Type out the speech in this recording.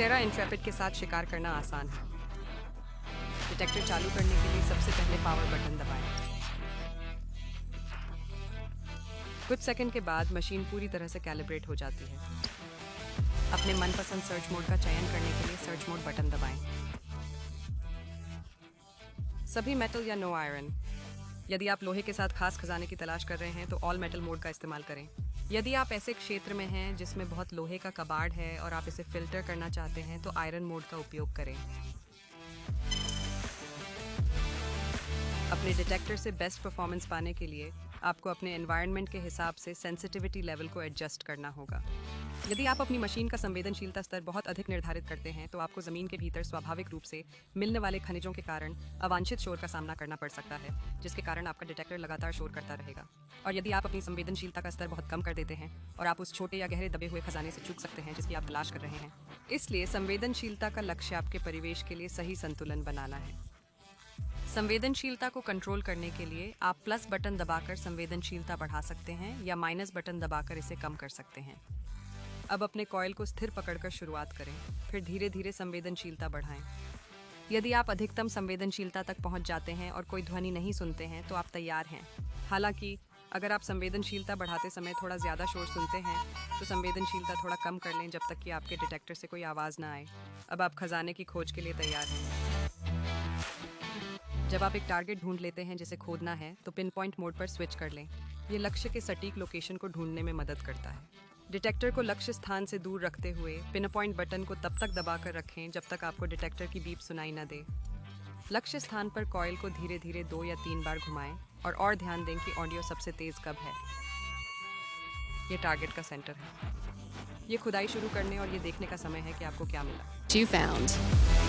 एक्सटेरा Intrepid के साथ शिकार करना आसान है। डिटेक्टर चालू करने के लिए सबसे पहले पावर बटन दबाएं। कुछ सेकंड के बाद मशीन पूरी तरह से कैलिब्रेट हो जाती है। अपने मनपसंद सर्च मोड का चयन करने के लिए सर्च मोड बटन दबाएं। सभी मेटल या नो आयरन। यदि आप लोहे के साथ खास खजाने की तलाश कर रहे हैं तो ऑल मेटल मोड का इस्तेमाल करें। यदि आप ऐसे क्षेत्र में हैं जिसमें बहुत लोहे का कबाड़ है और आप इसे फिल्टर करना चाहते हैं तो आयरन मोड का उपयोग करें। अपने डिटेक्टर से बेस्ट परफॉर्मेंस पाने के लिए आपको अपने एनवायरनमेंट के हिसाब से सेंसिटिविटी लेवल को एडजस्ट करना होगा। यदि आप अपनी मशीन का संवेदनशीलता स्तर बहुत अधिक निर्धारित करते हैं तो आपको ज़मीन के भीतर स्वाभाविक रूप से मिलने वाले खनिजों के कारण अवांछित शोर का सामना करना पड़ सकता है, जिसके कारण आपका डिटेक्टर लगातार शोर करता रहेगा। और यदि आप अपनी संवेदनशीलता का स्तर बहुत कम कर देते हैं और आप उस छोटे या गहरे दबे हुए खजाने से चूक सकते हैं जिसकी आप तलाश कर रहे हैं। इसलिए संवेदनशीलता का लक्ष्य आपके परिवेश के लिए सही संतुलन बनाना है। संवेदनशीलता को कंट्रोल करने के लिए आप प्लस बटन दबाकर संवेदनशीलता बढ़ा सकते हैं या माइनस बटन दबाकर इसे कम कर सकते हैं। अब अपने कॉइल को स्थिर पकड़कर शुरुआत करें, फिर धीरे धीरे संवेदनशीलता बढ़ाएं। यदि आप अधिकतम संवेदनशीलता तक पहुंच जाते हैं और कोई ध्वनि नहीं सुनते हैं तो आप तैयार हैं। हालांकि अगर आप संवेदनशीलता बढ़ाते समय थोड़ा ज़्यादा शोर सुनते हैं तो संवेदनशीलता थोड़ा कम कर लें जब तक कि आपके डिटेक्टर से कोई आवाज़ ना आए। अब आप खजाने की खोज के लिए तैयार हैं। जब आप एक टारगेट ढूंढ लेते हैं जिसे खोदना है तो पिन पॉइंट मोड पर स्विच कर लें। ये लक्ष्य के सटीक लोकेशन को ढूंढने में मदद करता है। डिटेक्टर को लक्ष्य स्थान से दूर रखते हुए पिन पॉइंट बटन को तब तक दबाकर रखें जब तक आपको डिटेक्टर की बीप सुनाई न दे। लक्ष्य स्थान पर कॉइल को धीरे धीरे 2 या 3 बार घुमाएं और ध्यान दें कि ऑडियो सबसे तेज कब है। ये टारगेट का सेंटर है। ये खुदाई शुरू करने और ये देखने का समय है कि आपको क्या मिला। You found.